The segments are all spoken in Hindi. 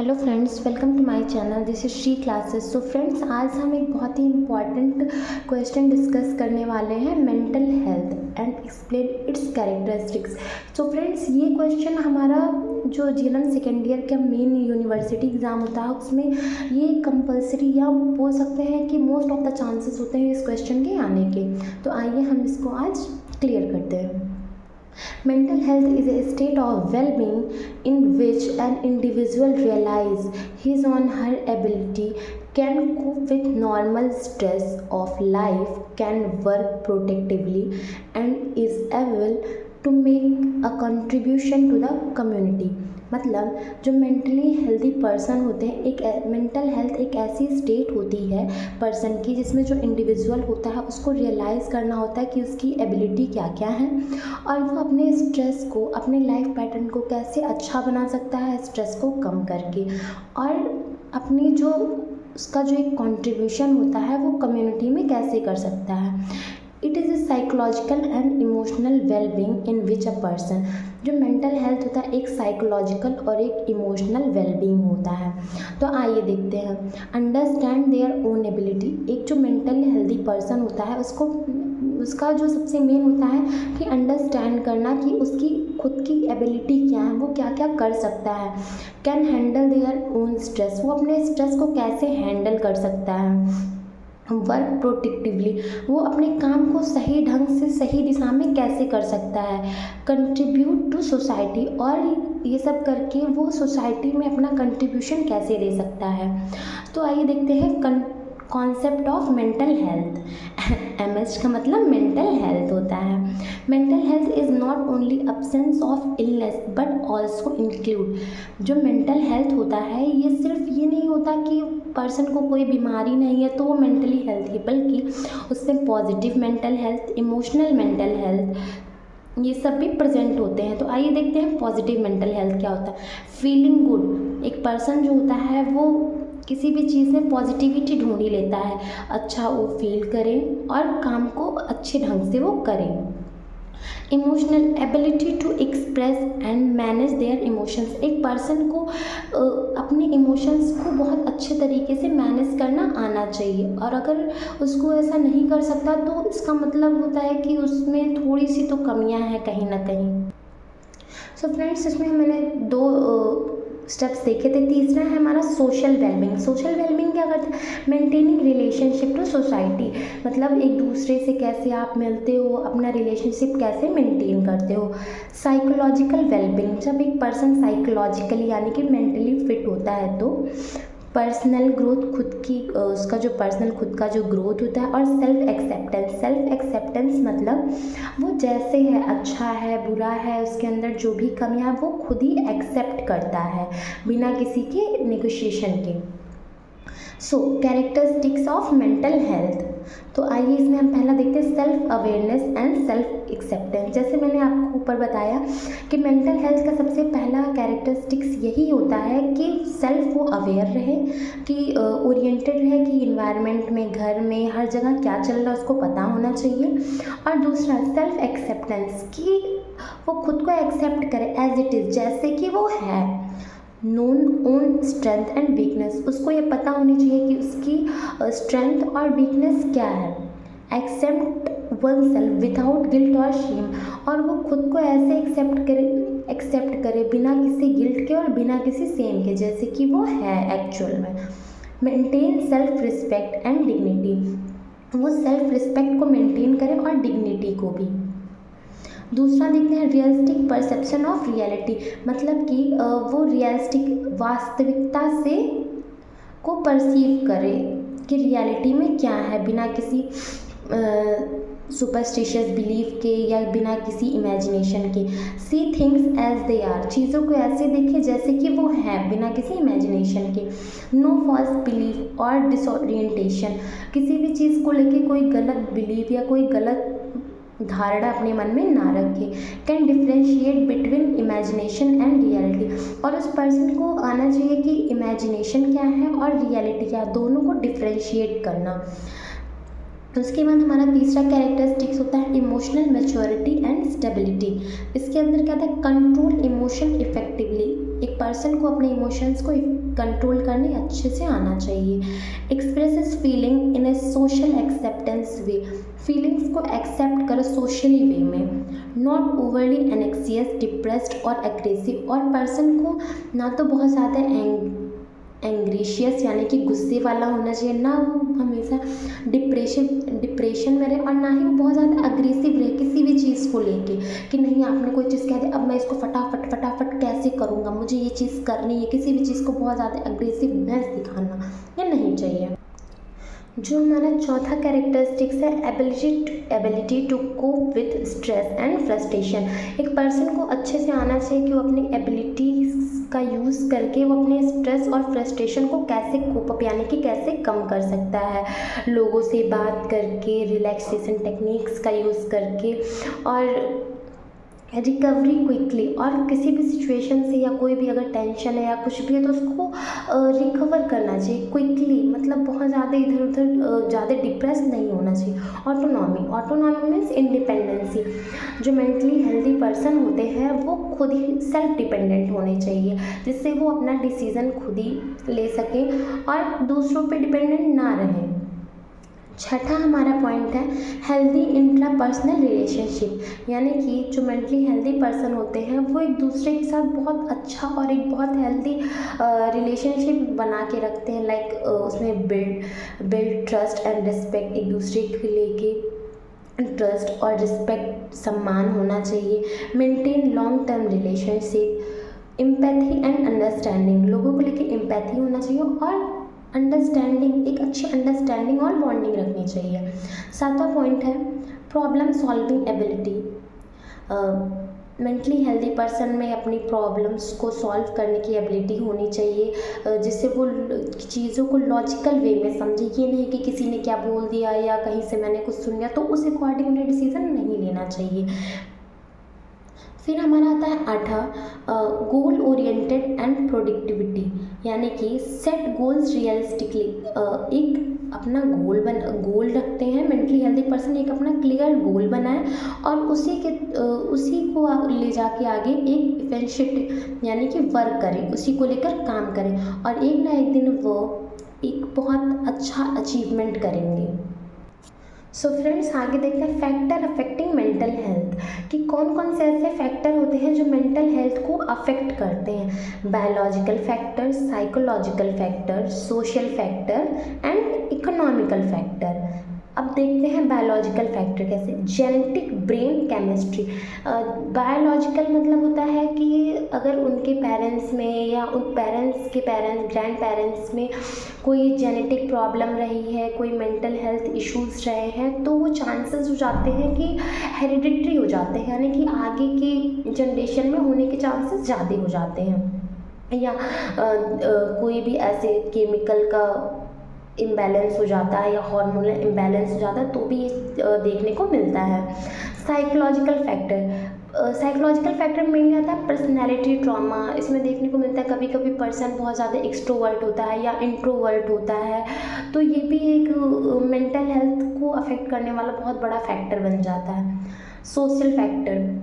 Hello friends, welcome to my channel. This is Shri classes. So friends, आज हम एक बहुत ही इम्पॉर्टेंट क्वेश्चन डिस्कस करने वाले हैं, mental health and explain it's characteristics. So friends, ये क्वेश्चन हमारा जो जीएनएम सेकेंड ईयर का मेन यूनिवर्सिटी एग्ज़ाम होता है उसमें ये कंपलसरी या बोल सकते हैं कि मोस्ट ऑफ द चांसेस होते हैं इस क्वेश्चन के आने के। तो आइए हम इसको आज क्लियर करते हैं। Mental health is a state of well-being in which an individual realizes his or her ability, can cope with normal stress of life, can work productively, and is able to make a contribution to the community। मतलब जो मेंटली हेल्दी पर्सन होते हैं, एक मेंटल हेल्थ एक ऐसी स्टेट होती है पर्सन की जिसमें जो इंडिविजुअल होता है उसको रियलाइज़ करना होता है कि उसकी एबिलिटी क्या क्या है और वो अपने स्ट्रेस को, अपने लाइफ पैटर्न को कैसे अच्छा बना सकता है स्ट्रेस को कम करके, और अपनी जो उसका जो एक कंट्रीब्यूशन होता है वो कम्युनिटी में कैसे कर सकता है। It is a psychological and emotional wellbeing in which a person. जो मेंटल हेल्थ होता है एक साइकोलॉजिकल और एक इमोशनल वेलबींग होता है। तो आइए देखते हैं। Understand their own ability. एक जो मेंटली हेल्दी पर्सन होता है उसको उसका जो सबसे मेन होता है कि अंडरस्टैंड करना कि उसकी खुद की एबिलिटी क्या है, वो क्या क्या कर सकता है। Can handle their own stress. वो अपने स्ट्रेस को कैसे हैंडल कर सकता है। Work productively. वो अपने काम को सही ढंग से सही दिशा में कैसे कर सकता है। Contribute to society. और ये सब करके वो सोसाइटी में अपना कंट्रीब्यूशन कैसे दे सकता है। तो आइए देखते हैं concept of mental health. MH का मतलब मेंटल हेल्थ होता है। Mental health is not only absence of illness but also include. जो मेंटल हेल्थ होता है ये सिर्फ ये नहीं होता कि पर्सन को कोई बीमारी नहीं है तो वो मेंटली हेल्थी, बल्कि उसमें positive mental health, emotional mental health, ये सब भी प्रेजेंट होते हैं। तो आइए देखते हैं पॉजिटिव मेंटल हेल्थ क्या होता है। Feeling good. एक पर्सन जो होता है वो किसी भी चीज़ में पॉजिटिविटी ढूंढ ही लेता है, अच्छा वो फील करें और काम को अच्छे ढंग से वो करें। Emotional ability to express and manage their emotions. एक पर्सन को अपने इमोशंस को बहुत अच्छे तरीके से मैनेज करना आना चाहिए, और अगर उसको ऐसा नहीं कर सकता तो इसका मतलब होता है कि उसमें थोड़ी सी तो कमियां हैं कहीं ना कहीं। सो फ्रेंड्स, इसमें मैंने दो स्टेप्स देखे थे। तीसरा है हमारा सोशल वेलबींग। सोशल वेलबींग क्या करता है? Maintaining relationship to society. मतलब एक दूसरे से कैसे आप मिलते हो, अपना रिलेशनशिप कैसे मेंटेन करते हो। Psychological wellbeing. जब एक पर्सन साइकोलॉजिकली यानी कि मेंटली फिट होता है तो पर्सनल ग्रोथ, खुद की उसका जो पर्सनल खुद का जो ग्रोथ होता है। और सेल्फ एक्सेप्टेंस। सेल्फ एक्सेप्टेंस मतलब वो जैसे है, अच्छा है, बुरा है, उसके अंदर जो भी कमियां वो खुद ही एक्सेप्ट करता है बिना किसी के नेगोशिएशन के। सो कैरेक्टरिस्टिक्स ऑफ मेंटल हेल्थ। तो आइए इसमें हम पहला देखते हैं self awareness and self acceptance. जैसे मैंने आपको ऊपर बताया कि मेंटल हेल्थ का सबसे पहला कैरेक्टरिस्टिक्स यही होता है कि सेल्फ वो अवेयर रहे, कि ओरिएंटेड रहे कि इन्वायरमेंट में, घर में, हर जगह क्या चल रहा है उसको पता होना चाहिए। और दूसरा सेल्फ एक्सेप्टेंस, कि वो खुद को एक्सेप्ट करे एज इट इज़, जैसे कि वो है। Known own strength and weakness. उसको ये पता होनी चाहिए कि उसकी स्ट्रेंथ और वीकनेस क्या है। Except one self without guilt और शेम। और वो खुद को ऐसे एक्सेप्ट करे बिना किसी गिल्ट के और बिना किसी सेम के, जैसे कि वो है एक्चुअल में। Maintain self respect and dignity. वो सेल्फ रिस्पेक्ट को मेंटेन करे और डिग्निटी को भी। दूसरा देखते हैं रियलिस्टिक परसेप्शन ऑफ रियलिटी। मतलब कि वो रियलिस्टिक वास्तविकता से को परसीव करे कि रियलिटी में क्या है, बिना किसी सुपरस्टिशियस बिलीफ के या बिना किसी इमेजिनेशन के। See things as they are. चीज़ों को ऐसे देखे जैसे कि वो है, बिना किसी इमेजिनेशन के। नो फॉल्स बिलीफ और डिसओरिएंटेशन। किसी भी चीज़ को लेके कोई गलत बिलीफ या कोई गलत धारणा अपने मन में ना रखे। Can differentiate between imagination and reality. और उस पर्सन को आना चाहिए कि इमेजिनेशन क्या है और रियलिटी क्या है, दोनों को डिफ्रेंशिएट करना। उसके बाद हमारा तीसरा कैरेक्टरिस्टिक्स होता है इमोशनल मैच्योरिटी एंड स्टेबिलिटी। इसके अंदर क्या था, कंट्रोल इमोशन इफेक्टिवली। एक पर्सन को अपने इमोशंस को कंट्रोल करने अच्छे से आना चाहिए। Expresses feeling in A social acceptance way, feelings को एक्सेप्ट करो सोशली वे में। नॉट ओवरली एनेक्सियस, डिप्रेस्ड और एग्रेसिव, और पर्सन को ना तो बहुत ज़्यादा एंग्रीशियस यानी कि गुस्से वाला होना चाहिए, ना वो हमेशा डिप्रेशन में रहे, और ना ही वो बहुत ज़्यादा अग्रेसिव रहे किसी भी चीज़ को लेके कि नहीं आपने कोई चीज़ कह दी अब मैं इसको फटाफट कैसे करूँगा, मुझे ये चीज़ करनी है। किसी भी चीज़ को बहुत ज़्यादा अग्रेसिवनेस दिखाना ये नहीं चाहिए। जो हमारा चौथा कैरेक्टरिस्टिक्स है ability to cope with stress and frustration. एक पर्सन को अच्छे से आना चाहिए कि वो अपनी एबिलिटीज़ का यूज़ करके वो अपने स्ट्रेस और फ्रस्ट्रेशन को कैसे कोप अप यानी कि कैसे कम कर सकता है, लोगों से बात करके, रिलैक्सेशन टेक्निक्स का यूज़ करके, और रिकवरी क्विकली। और किसी भी सिचुएशन से या कोई भी अगर टेंशन है या कुछ भी है तो उसको रिकवर करना चाहिए क्विकली, मतलब बहुत ज़्यादा इधर उधर ज़्यादा डिप्रेस नहीं होना चाहिए। Autonomy means independency. जो मेंटली हेल्दी पर्सन होते हैं वो खुद ही सेल्फ डिपेंडेंट होने चाहिए, जिससे वो अपना डिसीज़न खुद ही ले सकें और दूसरों पे डिपेंडेंट ना रहें। छठा हमारा पॉइंट है हेल्दी इंट्रापर्सनल रिलेशनशिप, यानी कि जो मेंटली हेल्दी पर्सन होते हैं वो एक दूसरे के साथ बहुत अच्छा और एक बहुत हेल्दी रिलेशनशिप बना के रखते हैं। लाइक उसमें बिल्ड ट्रस्ट एंड रिस्पेक्ट, एक दूसरे के लेके ट्रस्ट और रिस्पेक्ट सम्मान होना चाहिए। Maintain long term relationship, empathy and understanding, लोगों को लेके एम्पैथी होना चाहिए और अंडरस्टैंडिंग, एक अच्छी अंडरस्टैंडिंग और बॉन्डिंग रखनी चाहिए। सातवां पॉइंट है problem solving ability. Mentally healthy person में अपनी प्रॉब्लम्स को सॉल्व करने की एबिलिटी होनी चाहिए, जिससे वो चीज़ों को लॉजिकल वे में समझे। ये नहीं कि किसी ने क्या बोल दिया या कहीं से मैंने कुछ सुन लिया तो उस अकॉर्डिंग उन्हें डिसीज़न नहीं लेना चाहिए। फिर हमारा आता है आठवां गोल ओरिएंटेड एंड प्रोडक्टिविटी, यानी कि सेट गोल्स रियलिस्टिकली। एक अपना गोल रखते हैं मेंटली हेल्दी पर्सन, एक अपना क्लियर गोल बनाए और उसी को ले जाके आगे एक इफेंशिएट यानी कि वर्क करें, उसी को लेकर काम करें और एक ना एक दिन वो एक बहुत अच्छा अचीवमेंट करेंगे। सो फ्रेंड्स आगे देखते हैं फैक्टर अफेक्टिंग मेंटल हेल्थ, कि कौन कौन से ऐसे फैक्टर होते हैं जो मेंटल हेल्थ को अफेक्ट करते हैं। Biological factor, psychological factor, social factor and economical factor. अब देखते हैं बायोलॉजिकल फैक्टर कैसे। जेनेटिक ब्रेन केमिस्ट्री, बायोलॉजिकल मतलब होता है कि अगर उनके पेरेंट्स में या उन पेरेंट्स के पेरेंट्स ग्रैंड पेरेंट्स में कोई जेनेटिक प्रॉब्लम रही है, कोई मेंटल हेल्थ इश्यूज रहे हैं तो वो चांसेस हो जाते हैं कि हेरिडिटरी हो जाते हैं, यानी कि आगे की जनरेशन में होने के चांसेस ज़्यादा हो जाते हैं। या कोई भी ऐसे केमिकल का इम्बैलेंस हो जाता है या हार्मोनल इम्बैलेंस हो जाता है तो भी ये देखने को मिलता है। साइकोलॉजिकल फैक्टर मेनली आता है पर्सनैलिटी ट्रॉमा। इसमें देखने को मिलता है कभी कभी पर्सन बहुत ज़्यादा एक्सट्रोवर्ट होता है या इंट्रोवर्ट होता है, तो ये भी एक मेंटल हेल्थ को अफेक्ट करने वाला बहुत बड़ा फैक्टर बन जाता है। Social factor,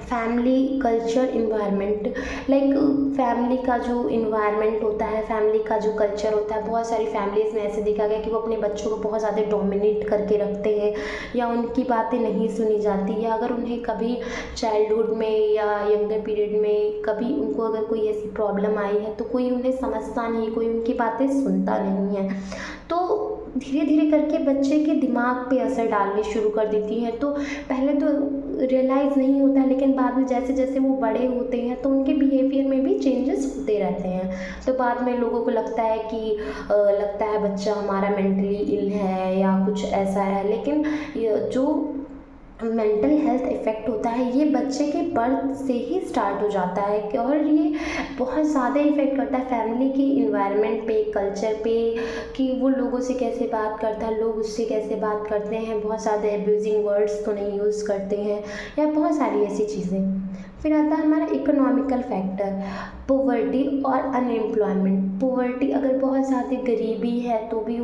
family culture environment, like family का जो इन्वायरमेंट होता है, फैमिली का जो कल्चर होता है, बहुत सारी फैमिलीज़ में ऐसे देखा गया कि वो अपने बच्चों को बहुत ज़्यादा डोमिनेट करके रखते हैं या उनकी बातें नहीं सुनी जाती, या अगर उन्हें कभी चाइल्डहुड में या यंगर पीरियड में कभी उनको अगर कोई ऐसी प्रॉब्लम आई है तो कोई उन्हें समझता नहीं, कोई उनकी बातें सुनता नहीं है, तो धीरे धीरे करके बच्चे के दिमाग पे असर डालने शुरू कर देती है। तो पहले तो रियलाइज़ नहीं होता है, लेकिन बाद में जैसे जैसे वो बड़े होते हैं तो उनके बिहेवियर में भी चेंजेस होते रहते हैं। तो बाद में लोगों को लगता है बच्चा हमारा मेंटली इल है या कुछ ऐसा है, लेकिन जो मेंटल हेल्थ इफ़ेक्ट होता है ये बच्चे के बर्थ से ही स्टार्ट हो जाता है और ये बहुत ज़्यादा इफ़ेक्ट करता है फैमिली की इन्वायरमेंट पे, कल्चर पे, कि वो लोगों से कैसे बात करता है, लोग उससे कैसे बात करते हैं, बहुत ज़्यादा एब्यूजिंग वर्ड्स तो नहीं यूज़ करते हैं या बहुत सारी ऐसी चीज़ें। फिर आता है हमारा इकोनॉमिकल फैक्टर, पोवर्टी और अनएम्प्लॉयमेंट। पोवर्टी, अगर बहुत ज़्यादा गरीबी है तो भी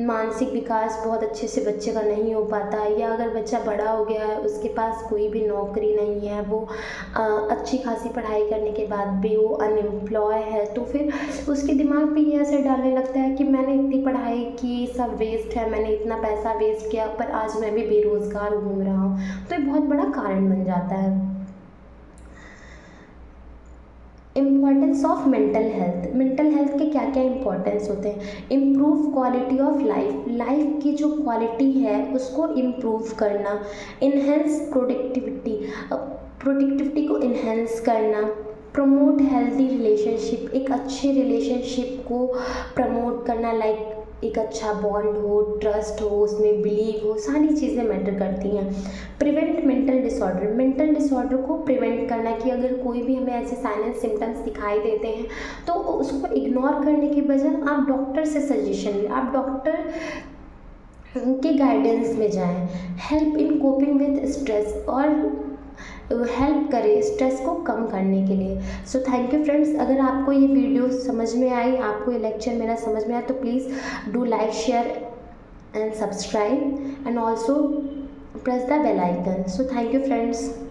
मानसिक विकास बहुत अच्छे से बच्चे का नहीं हो पाता, या अगर बच्चा बड़ा हो गया है उसके पास कोई भी नौकरी नहीं है, वो अच्छी खासी पढ़ाई करने के बाद भी वो अनएम्प्लॉय है, तो फिर उसके दिमाग पे ये असर डालने लगता है कि मैंने इतनी पढ़ाई की, सब वेस्ट है, मैंने इतना पैसा वेस्ट किया, पर आज मैं भी बेरोज़गार घूम रहा हूँ। तो ये बहुत बड़ा कारण बन जाता है। Importance of mental health. Mental health के क्या क्या इम्पोर्टेंस होते हैं? Improve quality of life, life की जो क्वालिटी है उसको इम्प्रूव करना। इन्हेंस प्रोडक्टिविटी, प्रोडक्टिविटी को इन्हेंस करना। प्रमोट हेल्दी रिलेशनशिप, एक अच्छे रिलेशनशिप को प्रमोट करना, लाइक एक अच्छा बॉन्ड हो, ट्रस्ट हो, उसमें बिलीव हो, सारी चीज़ें मैटर करती हैं। Prevent mental disorder, mental disorder को प्रिवेंट करना, कि अगर कोई भी हमें ऐसे साइन एंड सिम्टम्स दिखाई देते हैं तो उसको इग्नोर करने के बजाय आप डॉक्टर से सजेशन लें, आप डॉक्टर के गाइडेंस में जाएं। Help in coping with stress, और हेल्प करे स्ट्रेस को कम करने के लिए। सो थैंक यू फ्रेंड्स, अगर आपको ये वीडियो समझ में आई, आपको ये लेक्चर मेरा समझ में आया, तो please do like, share and subscribe, and also press the bell icon. So thank you friends.